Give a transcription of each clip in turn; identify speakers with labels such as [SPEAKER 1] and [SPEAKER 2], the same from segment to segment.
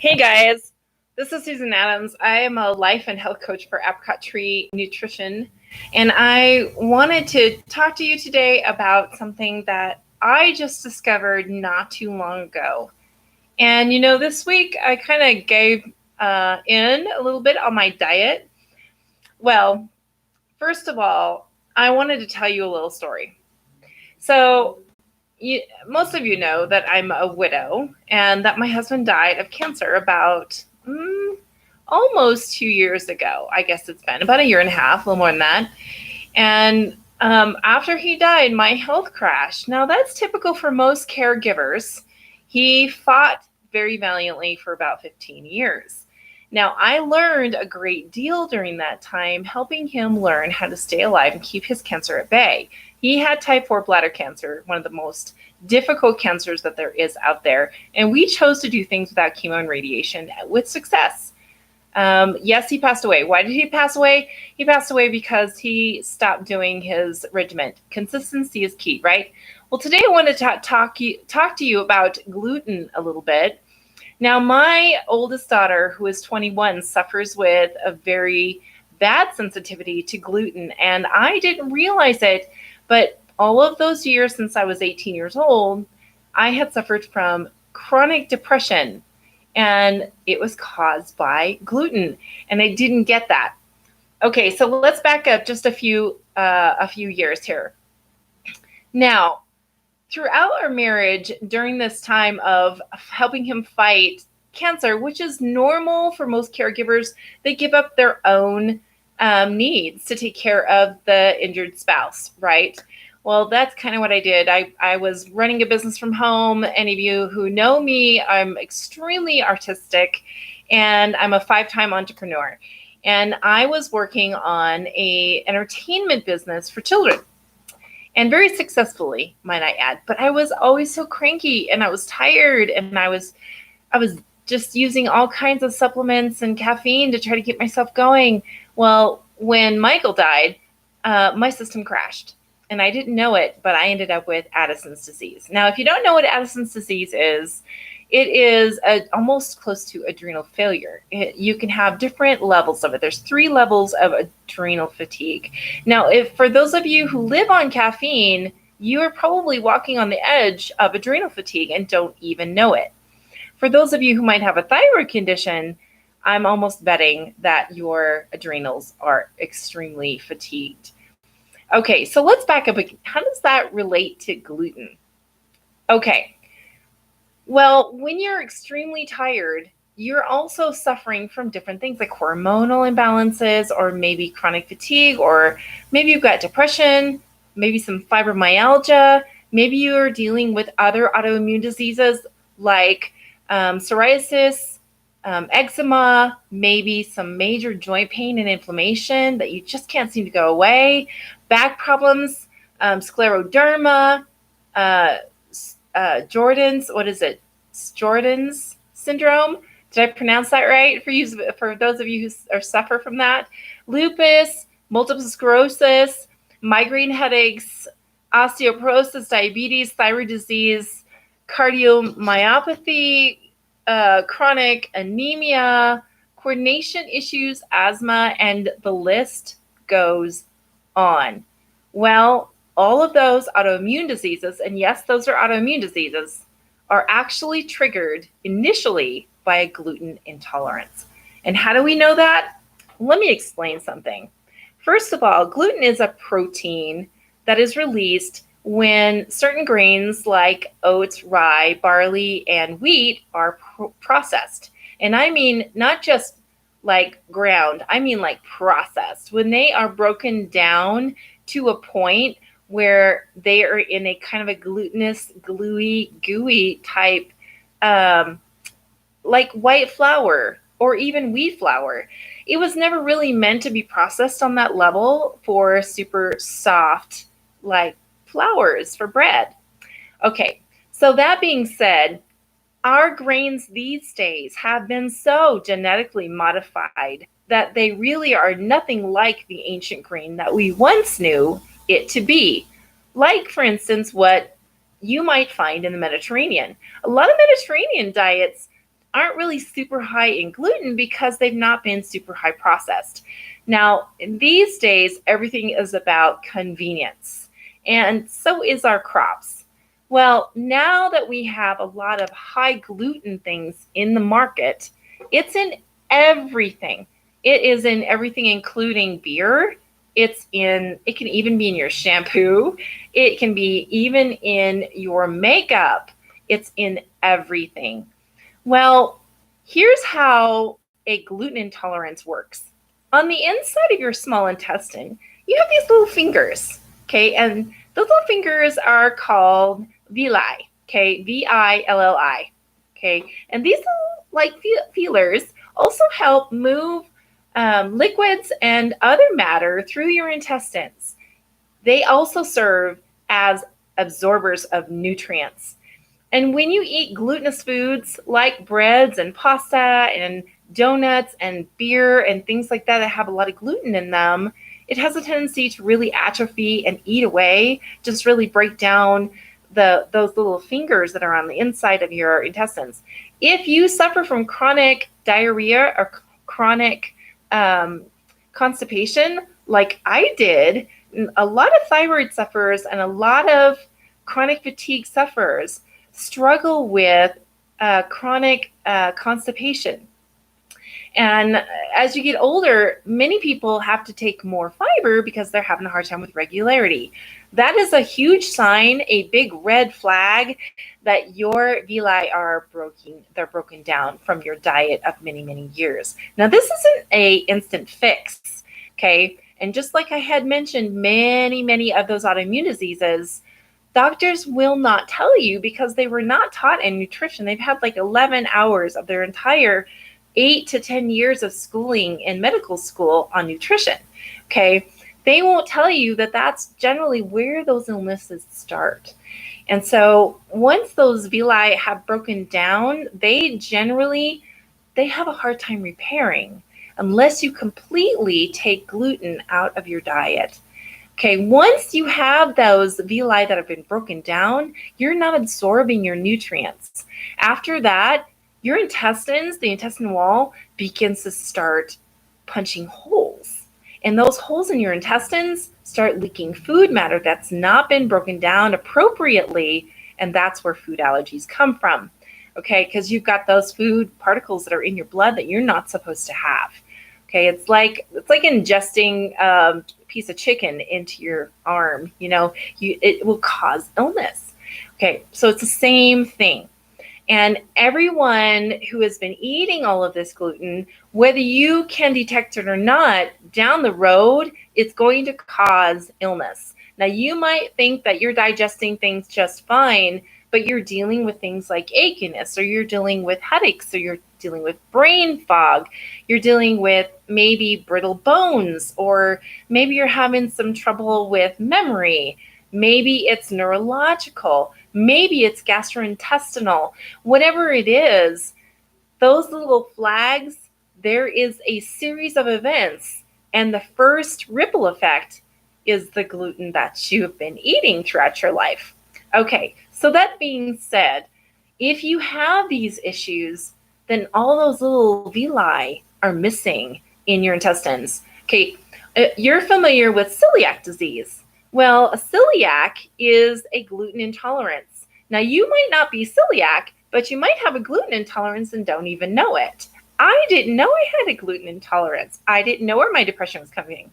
[SPEAKER 1] Hey guys, this is Susan Adams. I am a life and health coach for Apricot Tree Nutrition, and I wanted to talk to you today about something that I just discovered not too long ago. And this week I kind of gave in a little bit on my diet. Well, first of all, I wanted to tell you a little story. So, most of you know that I'm a widow and that my husband died of cancer about almost 2 years ago. I guess it's been about a year and a half, a little more than that. And after he died, my health crashed. Now, that's typical for most caregivers. He fought very valiantly for about 15 years. Now, I learned a great deal during that time, helping him learn how to stay alive and keep his cancer at bay. He had type 4 bladder cancer, one of the most difficult cancers that there is out there. And we chose to do things without chemo and radiation with success. Yes, he passed away. Why did he pass away? He passed away because he stopped doing his regimen. Consistency is key, right? Well, today I want to talk to you about gluten a little bit. Now, my oldest daughter, who is 21, suffers with a very bad sensitivity to gluten, and I didn't realize it, but all of those years since I was 18 years old, I had suffered from chronic depression, and it was caused by gluten, and I didn't get that. Okay, so let's back up just a few years here. Now, throughout our marriage, during this time of helping him fight cancer, which is normal for most caregivers, they give up their own needs to take care of the injured spouse, right? Well, that's kind of what I did. I was running a business from home. Any of you who know me, I'm extremely artistic, and I'm a 5-time entrepreneur. And I was working on an entertainment business for children. And very successfully, might I add. But I was always so cranky, and I was tired, and I was just using all kinds of supplements and caffeine to try to keep myself going. Well, when Michael died, my system crashed, and I didn't know it, but I ended up with Addison's disease. Now, if you don't know what Addison's disease is, it is almost close to adrenal failure. You can have different levels of it. There's 3 levels of adrenal fatigue. Now, for those of you who live on caffeine, you are probably walking on the edge of adrenal fatigue and don't even know it. For those of you who might have a thyroid condition, I'm almost betting that your adrenals are extremely fatigued. Okay, so let's back up again. How does that relate to gluten? Okay. Well, when you're extremely tired, you're also suffering from different things like hormonal imbalances, or maybe chronic fatigue, or maybe you've got depression, maybe some fibromyalgia, maybe you're dealing with other autoimmune diseases like psoriasis, eczema, maybe some major joint pain and inflammation that you just can't seem to go away, back problems, scleroderma, Sjogren's syndrome. Did I pronounce that right for those of you who suffer from that? Lupus, multiple sclerosis, migraine headaches, osteoporosis, diabetes, thyroid disease, cardiomyopathy, chronic anemia, coordination issues, asthma, and the list goes on. Well, all of those autoimmune diseases, and yes, those are autoimmune diseases, are actually triggered initially by a gluten intolerance. And how do we know that? Let me explain something. First of all, gluten is a protein that is released when certain grains like oats, rye, barley, and wheat are processed. And I mean not just like ground, I mean like processed. When they are broken down to a point where they are in a kind of a glutinous, gluey, gooey type, like white flour or even wheat flour. It was never really meant to be processed on that level for super soft, like flours for bread. Okay, so that being said, our grains these days have been so genetically modified that they really are nothing like the ancient grain that we once knew it to be. Like, for instance, what you might find in the Mediterranean. A lot of Mediterranean diets aren't really super high in gluten because they've not been super high processed. Now, these days, everything is about convenience, and so is our crops. Well, now that we have a lot of high gluten things in the market, it's in everything. It is in everything, including beer. It can even be in your shampoo. It can be even in your makeup. It's in everything. Well, here's how a gluten intolerance works. On the inside of your small intestine, you have these little fingers, okay? And those little fingers are called villi, okay? villi, okay? And these little like feelers also help move liquids and other matter through your intestines. They also serve as absorbers of nutrients. And when you eat glutinous foods like breads and pasta and donuts and beer and things like that have a lot of gluten in them, it has a tendency to really atrophy and eat away, just really break down those little fingers that are on the inside of your intestines. If you suffer from chronic diarrhea or chronic constipation, like I did, a lot of thyroid sufferers and a lot of chronic fatigue sufferers struggle with chronic constipation. And as you get older, many people have to take more fiber because they're having a hard time with regularity. That is a huge sign, a big red flag that your villi are broken down from your diet of many, many years. Now, this isn't a instant fix, okay? And just like I had mentioned, many of those autoimmune diseases, doctors will not tell you because they were not taught in nutrition. They've had like 11 hours of their entire 8 to 10 years of schooling in medical school on nutrition, okay? They won't tell you that that's generally where those illnesses start. And so once those villi have broken down, they have a hard time repairing unless you completely take gluten out of your diet. Okay, once you have those villi that have been broken down, you're not absorbing your nutrients. After that, your intestines, the intestine wall, begins to start punching holes. And those holes in your intestines start leaking food matter that's not been broken down appropriately, and that's where food allergies come from. Okay, because you've got those food particles that are in your blood that you're not supposed to have. Okay, it's like ingesting a piece of chicken into your arm. It will cause illness. Okay, so it's the same thing. And everyone who has been eating all of this gluten, whether you can detect it or not, down the road, it's going to cause illness. Now, you might think that you're digesting things just fine, but you're dealing with things like achiness, or you're dealing with headaches, or you're dealing with brain fog, you're dealing with maybe brittle bones, or maybe you're having some trouble with memory. Maybe it's neurological. Maybe it's gastrointestinal. Whatever it is, those little flags, there is a series of events. And the first ripple effect is the gluten that you've been eating throughout your life. Okay, so that being said, if you have these issues, then all those little villi are missing in your intestines. Okay, you're familiar with celiac disease. Well, a celiac is a gluten intolerance. Now, you might not be celiac, but you might have a gluten intolerance and don't even know it. I didn't know I had a gluten intolerance. I didn't know where my depression was coming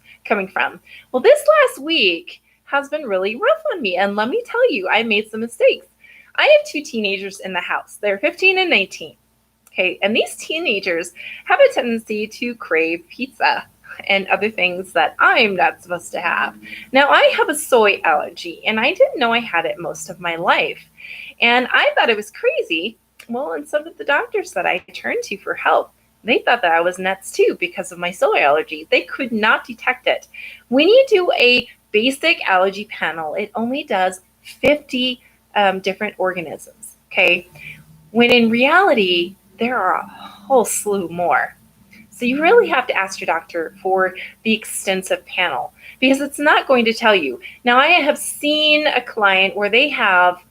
[SPEAKER 1] from. Well, this last week has been really rough on me, and let me tell you, I made some mistakes. I have 2 teenagers in the house. They're 15 and 18. Okay, and these teenagers have a tendency to crave pizza and other things that I'm not supposed to have. Now, I have a soy allergy, and I didn't know I had it most of my life. And I thought it was crazy. Well, and so did the doctors that I turned to for help. They thought that I was nuts too because of my soy allergy. They could not detect it. When you do a basic allergy panel, it only does 50 different organisms, okay? When in reality, there are a whole slew more. So you really have to ask your doctor for the extensive panel because it's not going to tell you. Now, I have seen a client where they have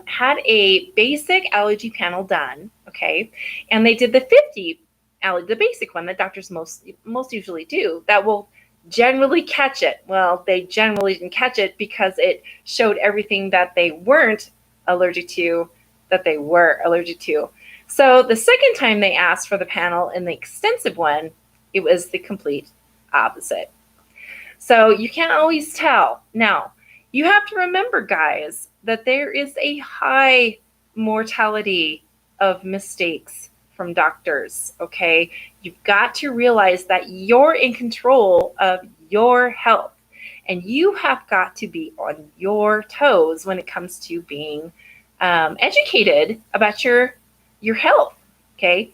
[SPEAKER 1] had a basic allergy panel done, okay, and they did the 50 the basic one that doctors most usually do that will generally catch it. Well, they generally didn't catch it because it showed everything that they weren't allergic to that they were allergic to. So the second time they asked for the panel in the extensive one, it was the complete opposite. So you can't always tell. Now, you have to remember, guys, that there is a high mortality of mistakes from doctors, okay? You've got to realize that you're in control of your health, and you have got to be on your toes when it comes to being educated about your health, okay?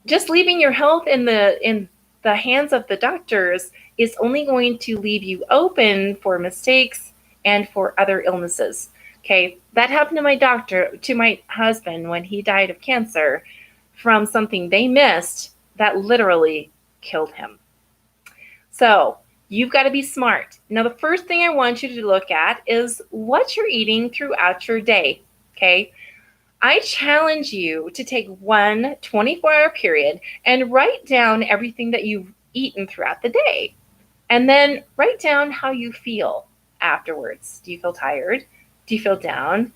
[SPEAKER 1] Just leaving your health in the hands of the doctors is only going to leave you open for mistakes and for other illnesses. Okay, that happened to my husband when he died of cancer from something they missed that literally killed him. So you've got to be smart. Now, the first thing I want you to look at is what you're eating throughout your day. Okay, I challenge you to take one 24-hour period and write down everything that you've eaten throughout the day. And then write down how you feel afterwards. Do you feel tired? Do you feel down?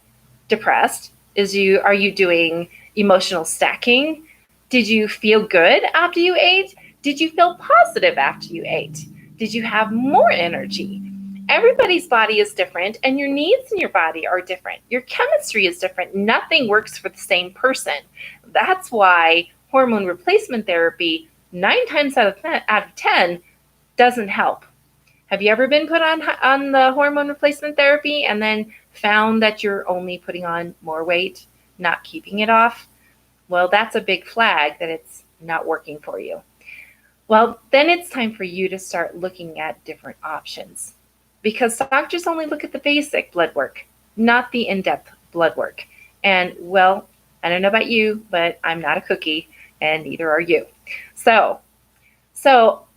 [SPEAKER 1] Depressed? Are you doing emotional stacking? Did you feel good after you ate? Did you feel positive after you ate? Did you have more energy? Everybody's body is different, and your needs in your body are different. Your chemistry is different. Nothing works for the same person. That's why hormone replacement therapy, 9 times out of 10, doesn't help. Have you ever been put on the hormone replacement therapy and then found that you're only putting on more weight, not keeping it off? Well, that's a big flag that it's not working for you. Well, then it's time for you to start looking at different options, because doctors only look at the basic blood work, not the in-depth blood work. And well, I don't know about you, but I'm not a cookie, and neither are you. So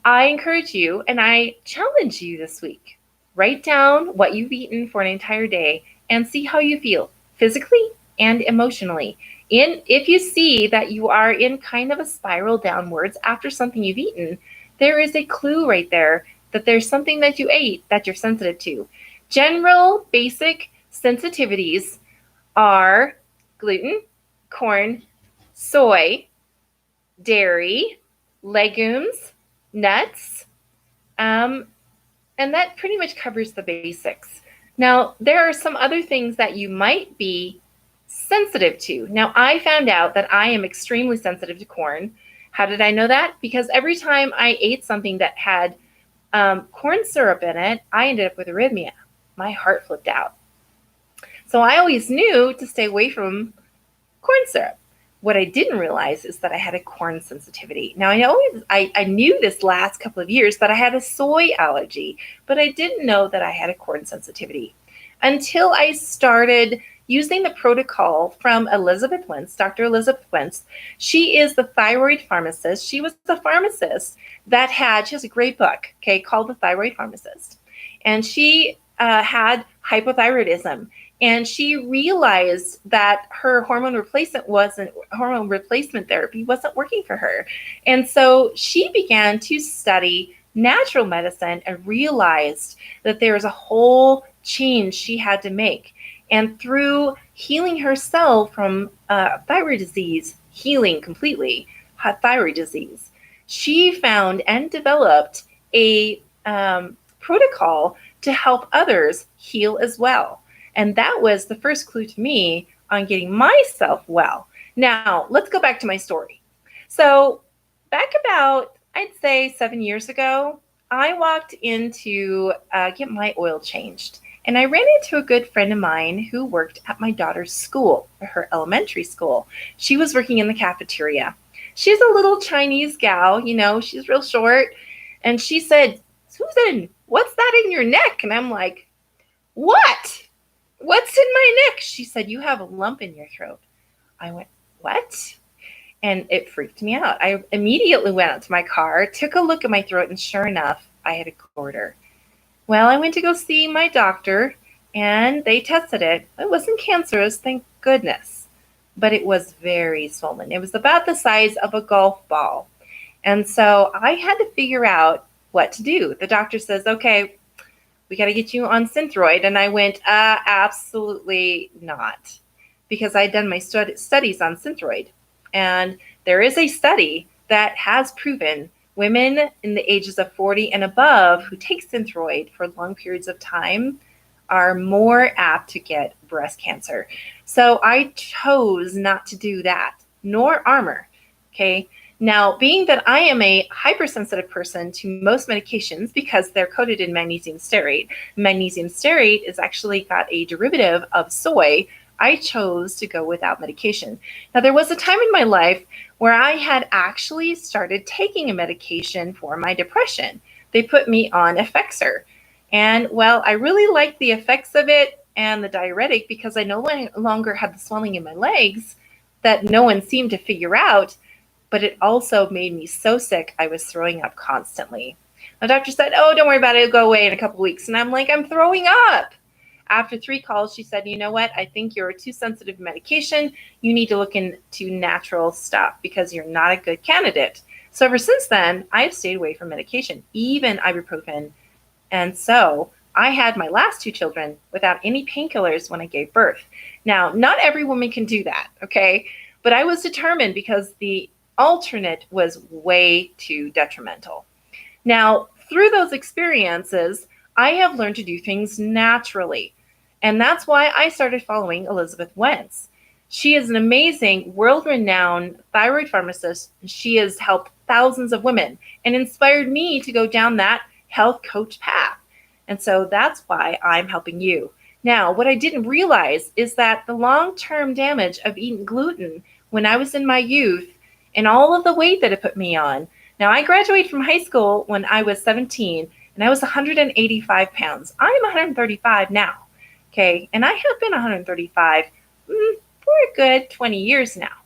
[SPEAKER 1] I encourage you and I challenge you this week. Write down what you've eaten for an entire day and see how you feel physically and emotionally. If you see that you are in kind of a spiral downwards after something you've eaten, there is a clue right there that there's something that you ate that you're sensitive to. General basic sensitivities are gluten, corn, soy, dairy, legumes, nuts, and that pretty much covers the basics. Now, there are some other things that you might be sensitive to. Now, I found out that I am extremely sensitive to corn. How did I know that? Because every time I ate something that had corn syrup in it, I ended up with arrhythmia. My heart flipped out. So I always knew to stay away from corn syrup. What I didn't realize is that I had a corn sensitivity. Now, I knew this last couple of years that I had a soy allergy, but I didn't know that I had a corn sensitivity until I started using the protocol from Elizabeth Wentz, Dr. Elizabeth Wentz. She is the thyroid pharmacist. She was the pharmacist she has a great book, okay, called The Thyroid Pharmacist. And she had hypothyroidism. And she realized that her hormone replacement therapy wasn't working for her. And so she began to study natural medicine and realized that there was a whole change she had to make. And through healing herself from thyroid disease, healing completely thyroid disease, she found and developed a protocol to help others heal as well. And that was the first clue to me on getting myself well. Now, let's go back to my story. So back about, I'd say 7 years ago, I walked in to get my oil changed. And I ran into a good friend of mine who worked at my daughter's school, her elementary school. She was working in the cafeteria. She's a little Chinese gal, she's real short. And she said, "Susan, what's that in your neck?" And I'm like, "What? What's in my neck?" She said, "You have a lump in your throat." I went, "What?" And it freaked me out. I immediately went out to my car, took a look at my throat, and sure enough, I had a goiter. Well, I went to go see my doctor, and they tested it. It wasn't cancerous, thank goodness, but it was very swollen. It was about the size of a golf ball. And so I had to figure out what to do. The doctor says, okay, we got to get you on Synthroid. And I went, absolutely not, because I'd done my studies on Synthroid. And there is a study that has proven women in the ages of 40 and above who take Synthroid for long periods of time are more apt to get breast cancer. So I chose not to do that, nor Armour. Okay. Now, being that I am a hypersensitive person to most medications because they're coated in magnesium stearate is actually got a derivative of soy, I chose to go without medication. Now, there was a time in my life where I had actually started taking a medication for my depression. They put me on Effexor. And, well, I really liked the effects of it and the diuretic because I no longer had the swelling in my legs that no one seemed to figure out. But it also made me so sick, I was throwing up constantly. The doctor said, oh, don't worry about it. It'll go away in a couple of weeks. And I'm like, I'm throwing up. After 3 calls, she said, you know what? I think you're too sensitive to medication. You need to look into natural stuff because you're not a good candidate. So ever since then, I've stayed away from medication, even ibuprofen. And so I had my last 2 children without any painkillers when I gave birth. Now, not every woman can do that, okay? But I was determined because the alternate was way too detrimental. Now, through those experiences, I have learned to do things naturally. And that's why I started following Elizabeth Wentz. She is an amazing, world-renowned thyroid pharmacist. She has helped thousands of women and inspired me to go down that health coach path. And so that's why I'm helping you. Now, what I didn't realize is that the long-term damage of eating gluten when I was in my youth and all of the weight that it put me on. Now, I graduated from high school when I was 17, and I was 185 pounds. I'm 135 now, okay? And I have been 135 for a good 20 years now.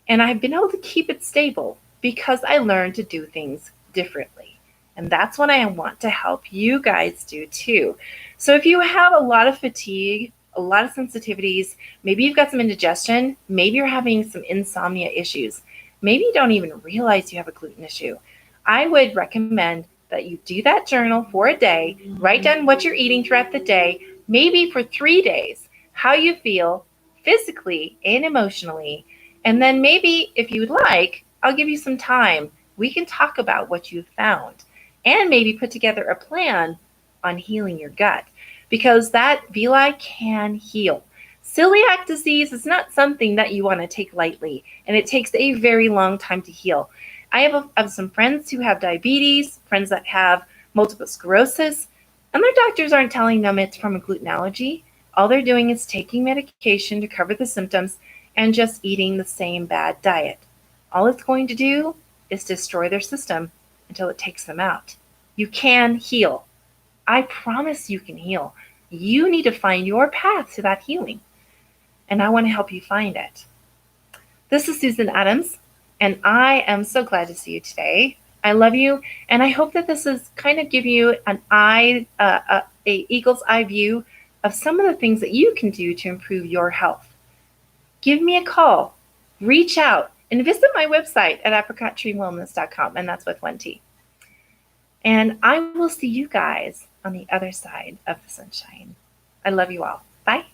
[SPEAKER 1] And I've been able to keep it stable because I learned to do things differently. And that's what I want to help you guys do too. So if you have a lot of fatigue, a lot of sensitivities, maybe you've got some indigestion, maybe you're having some insomnia issues, maybe you don't even realize you have a gluten issue, I would recommend that you do that journal for a day, write down what you're eating throughout the day, maybe for 3 days, how you feel physically and emotionally. And then maybe if you would like, I'll give you some time. We can talk about what you've found and maybe put together a plan on healing your gut, because that villi can heal. Celiac disease is not something that you want to take lightly, and it takes a very long time to heal. I have some friends who have diabetes, friends that have multiple sclerosis, and their doctors aren't telling them it's from a gluten allergy. All they're doing is taking medication to cover the symptoms and just eating the same bad diet. All it's going to do is destroy their system until it takes them out. You can heal. I promise you can heal. You need to find your path to that healing. And I want to help you find it. This is Susan Adams, and I am so glad to see you today. I love you, and I hope that this is kind of give you an eagle's eye view of some of the things that you can do to improve your health. Give me a call, reach out, and visit my website at apricottreewellness.com, and that's with 1 T. And I will see you guys on the other side of the sunshine. I love you all. Bye.